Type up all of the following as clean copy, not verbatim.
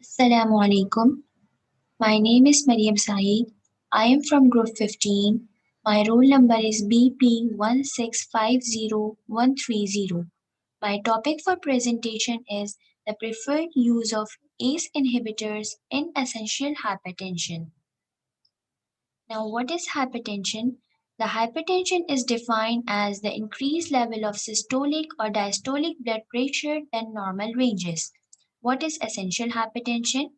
Assalamu alaikum. My name is Mariam Saeed. I am from Group 15. My roll number is BP1650130. My topic for presentation is the preferred use of ACE inhibitors in essential hypertension. Now, what is hypertension? The hypertension is defined as the increased level of systolic or diastolic blood pressure than normal ranges. What is essential hypertension?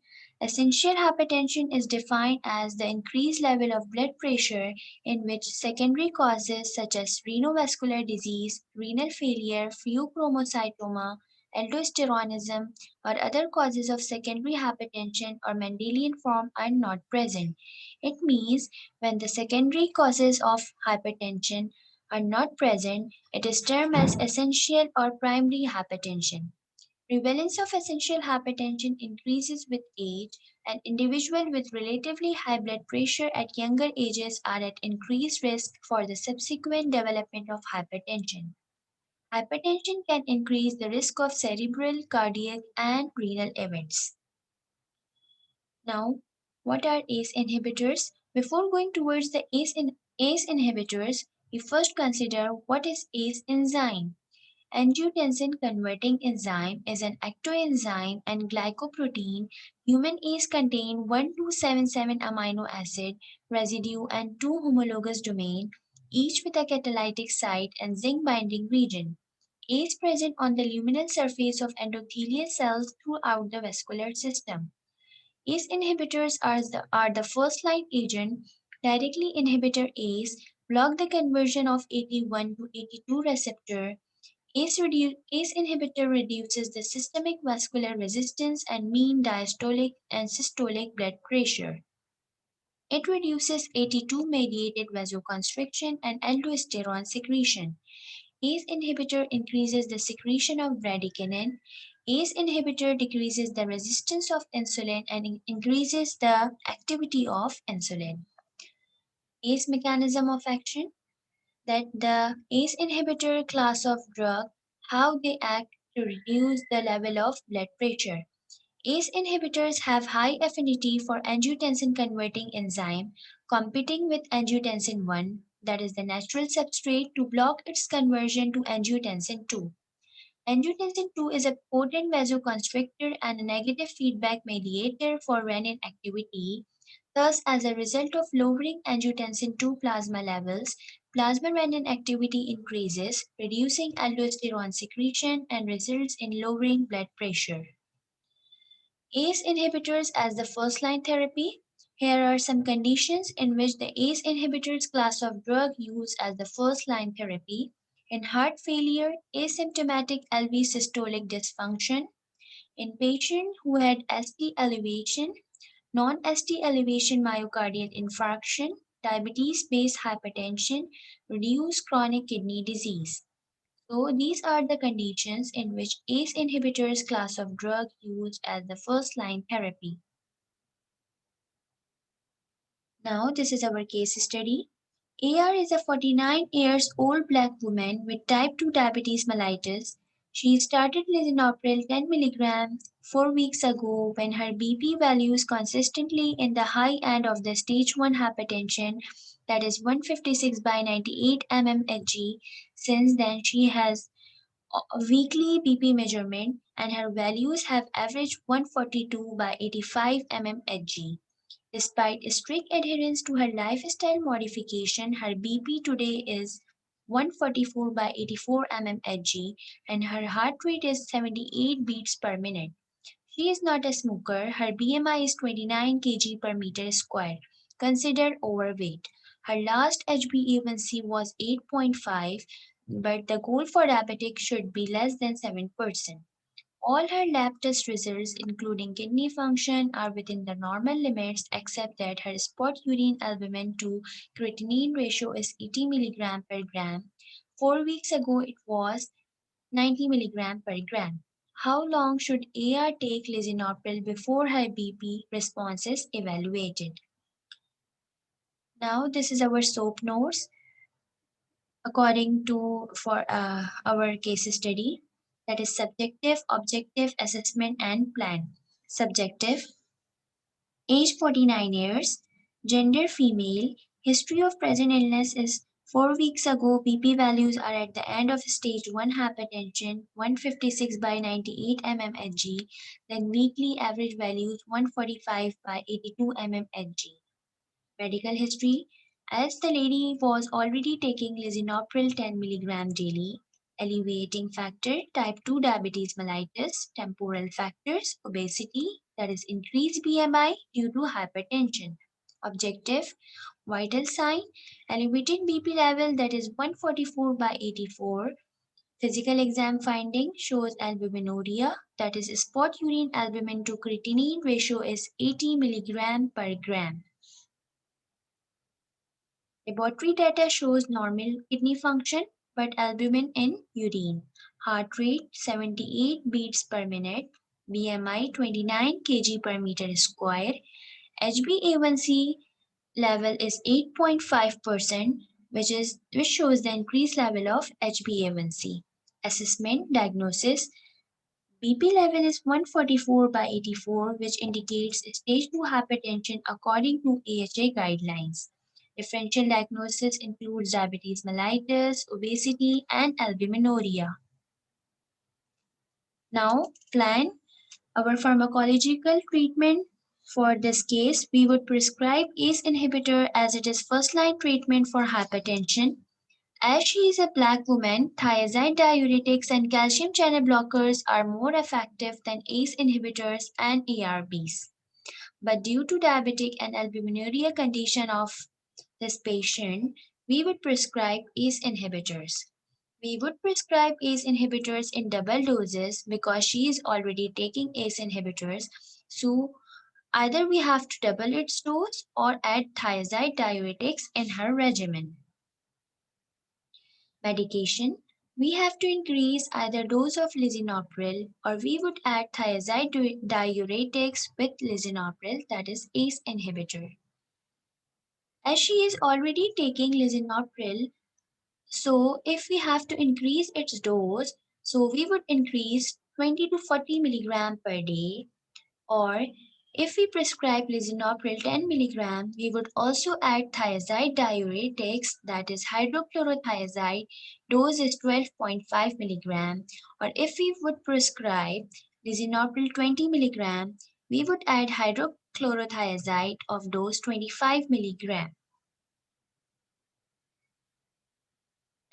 Essential hypertension is defined as the increased level of blood pressure in which secondary causes such as renovascular disease, renal failure, pheochromocytoma, aldosteronism, or other causes of secondary hypertension or Mendelian form are not present. It means when the secondary causes of hypertension are not present, it is termed as essential or primary hypertension. Prevalence of essential hypertension increases with age, and individuals with relatively high blood pressure at younger ages are at increased risk for the subsequent development of hypertension. Hypertension can increase the risk of cerebral, cardiac, and renal events. Now, what are ACE inhibitors? Before going towards the ACE inhibitors, we first consider what is ACE enzyme. Angiotensin converting enzyme is an ectoenzyme and glycoprotein. Human ACE contain 1277 amino acid residue and two homologous domain, each with a catalytic site and zinc binding region. ACE present on the luminal surface of endothelial cells throughout the vascular system. ACE inhibitors are the first line agent. Directly inhibitor ACE block the conversion of AT1 to AT2 receptor. ACE inhibitor reduces the systemic vascular resistance and mean diastolic and systolic blood pressure. It reduces AT2 mediated vasoconstriction and aldosterone secretion. ACE inhibitor increases the secretion of bradykinin. ACE inhibitor decreases the resistance of insulin and increases the activity of insulin. ACE mechanism of action, that the ACE inhibitor class of drug, how they act to reduce the level of blood pressure. ACE inhibitors have high affinity for angiotensin converting enzyme, competing with angiotensin 1, that is the natural substrate, to block its conversion to angiotensin 2. Angiotensin 2 is a potent vasoconstrictor and a negative feedback mediator for renin activity. Thus, as a result of lowering angiotensin 2 plasma levels, plasma renin activity increases, reducing aldosterone secretion and results in lowering blood pressure. ACE inhibitors as the first line therapy. Here are some conditions in which the ACE inhibitors class of drug used as the first line therapy. In heart failure, asymptomatic LV systolic dysfunction. In patient who had ST elevation, non-ST elevation myocardial infarction, diabetes-based hypertension, reduced chronic kidney disease. So these are the conditions in which ACE inhibitors class of drug used as the first line therapy. Now this is our case study. AR is a 49 years old black woman with type 2 diabetes mellitus. She started lisinopril 10 milligrams 4 weeks ago when her BP values consistently in the high end of the stage 1 hypertension, that is 156 by 98 mmHg. Since then she has a weekly BP measurement and her values have averaged 142 by 85 mmHg. Despite strict adherence to her lifestyle modification, her BP today is 144 by 84 mmHg and her heart rate is 78 beats per minute. She is not a smoker. Her BMI is 29 kg per meter square, considered overweight. Her last HbA1c was 8.5, but the goal for diabetic should be less than 7%. All her lab test results, including kidney function, are within the normal limits except that her spot urine albumin to creatinine ratio is 80 mg per gram. 4 weeks ago it was 90 mg per gram. How long should AR take lisinopril before her BP response is evaluated? Now this is our SOAP notes according to for our case study, that is subjective, objective assessment and plan. Subjective, age 49 years, gender female, history of present illness is 4 weeks ago, BP values are at the end of stage 1 hypertension, 156 by 98 mmHg, then weekly average values 145 by 82 mmHg. Medical history, as the lady was already taking lisinopril 10 mg daily, alleviating factor, type 2 diabetes mellitus, temporal factors, obesity, that is increased BMI due to hypertension. Objective, vital sign, elevated BP level that is 144 by 84. Physical exam finding shows albuminuria, that is spot urine albumin to creatinine ratio is 80 mg per gram. Laboratory data shows normal kidney function but albumin in urine. Heart rate 78 beats per minute, BMI 29 kg per meter square, HbA1c level is 8.5%, which shows the increased level of HbA1c. Assessment diagnosis, BP level is 144 by 84, which indicates stage 2 hypertension according to AHA guidelines. Differential diagnosis includes diabetes mellitus, obesity, and albuminuria. Now, plan our pharmacological treatment. For this case, we would prescribe ACE inhibitor as it is first-line treatment for hypertension. As she is a black woman, thiazide diuretics and calcium channel blockers are more effective than ACE inhibitors and ARBs. But due to diabetic and albuminuria condition of this patient, we would prescribe ACE inhibitors. We would prescribe ACE inhibitors in double doses because she is already taking ACE inhibitors. So either we have to double its dose or add thiazide diuretics in her regimen. Medication, we have to increase either dose of lisinopril or we would add thiazide diuretics with lisinopril, that is ACE inhibitor. As she is already taking lisinopril, so if we have to increase its dose, so we would increase 20 to 40 milligram per day, or if we prescribe lisinopril 10 mg, we would also add thiazide diuretics, that is hydrochlorothiazide, dose is 12.5 mg, or if we would prescribe lisinopril 20 mg, we would add hydrochlorothiazide of dose 25 mg.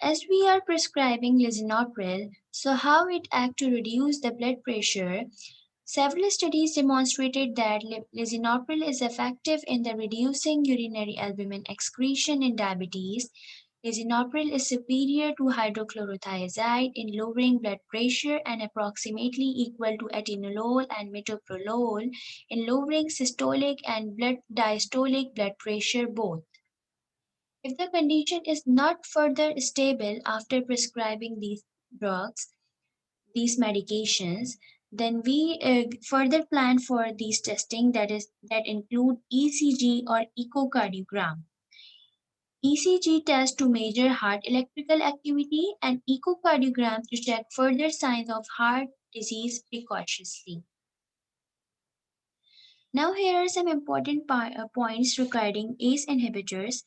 As we are prescribing lisinopril, so how it acts to reduce the blood pressure. Several studies demonstrated that lisinopril is effective in the reducing urinary albumin excretion in diabetes. Lisinopril is superior to hydrochlorothiazide in lowering blood pressure and approximately equal to atenolol and metoprolol in lowering systolic and diastolic blood pressure both. If the condition is not further stable after prescribing these drugs, these medications, then we further plan for these testing that include ECG or echocardiogram. ECG test to measure heart electrical activity and echocardiogram to check further signs of heart disease precautiously. Now here are some important points regarding ACE inhibitors.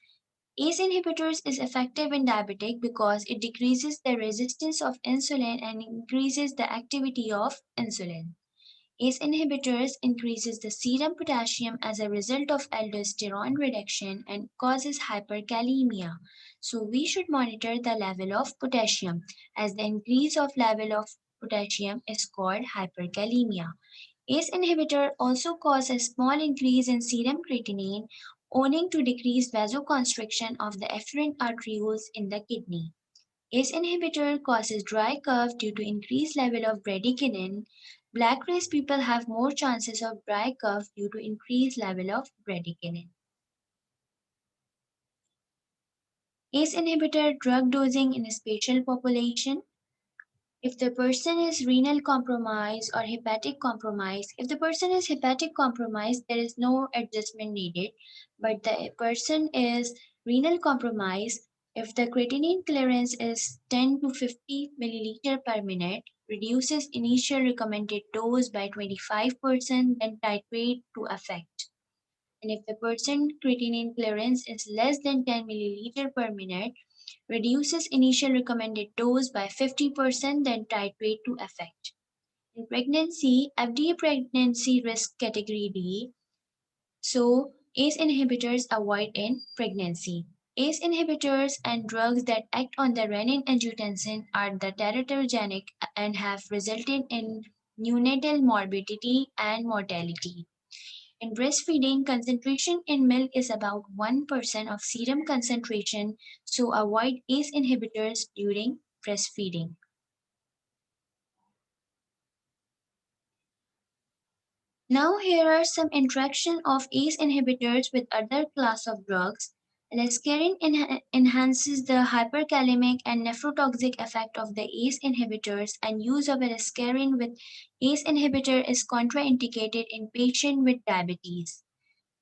ACE inhibitors is effective in diabetic because it decreases the resistance of insulin and increases the activity of insulin. ACE inhibitors increases the serum potassium as a result of aldosterone reduction and causes hyperkalemia. So we should monitor the level of potassium as the increase of level of potassium is called hyperkalemia. ACE inhibitor also cause a small increase in serum creatinine owing to decreased vasoconstriction of the efferent arterioles in the kidney. ACE inhibitor causes dry cough due to increased level of bradykinin. Black race people have more chances of dry cough due to increased level of bradykinin. ACE inhibitor drug dosing in a special population. If the person is renal compromised or hepatic compromised, if the person is hepatic compromised, there is no adjustment needed, but the person is renal compromised, if the creatinine clearance is 10 to 50 milliliter per minute, reduces initial recommended dose by 25%, then titrate to effect. And if the percent creatinine clearance is less than 10 milliliter per minute, reduces initial recommended dose by 50%, then titrate to effect. In pregnancy, FDA pregnancy risk category D, so ACE inhibitors avoid in pregnancy. ACE inhibitors and drugs that act on the renin-angiotensin are the teratogenic and have resulted in neonatal morbidity and mortality. In breastfeeding, concentration in milk is about 1% of serum concentration, so avoid ACE inhibitors during breastfeeding. Now here are some interaction of ACE inhibitors with other class of drugs. Lascarin enhances the hyperkalemic and nephrotoxic effect of the ACE inhibitors, and use of lascarin with ACE inhibitor is contraindicated in patients with diabetes.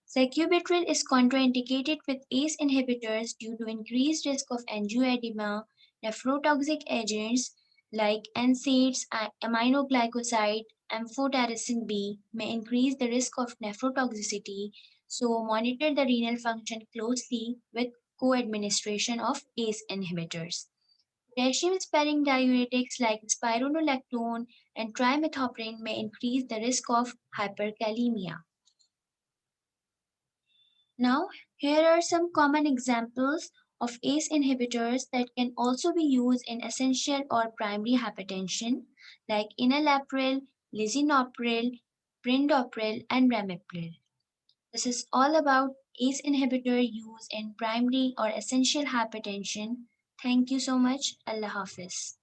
Sacubitril is contraindicated with ACE inhibitors due to increased risk of angioedema. Nephrotoxic agents like NSAIDs, aminoglycoside, amphotericin B may increase the risk of nephrotoxicity, so monitor the renal function closely with co-administration of ACE inhibitors. Potassium-sparing diuretics like spironolactone and trimethoprim may increase the risk of hyperkalemia. Now, here are some common examples of ACE inhibitors that can also be used in essential or primary hypertension, like enalapril, lisinopril, prindopril, and ramipril. This is all about ACE inhibitor use in primary or essential hypertension. Thank you so much. Allah Hafiz.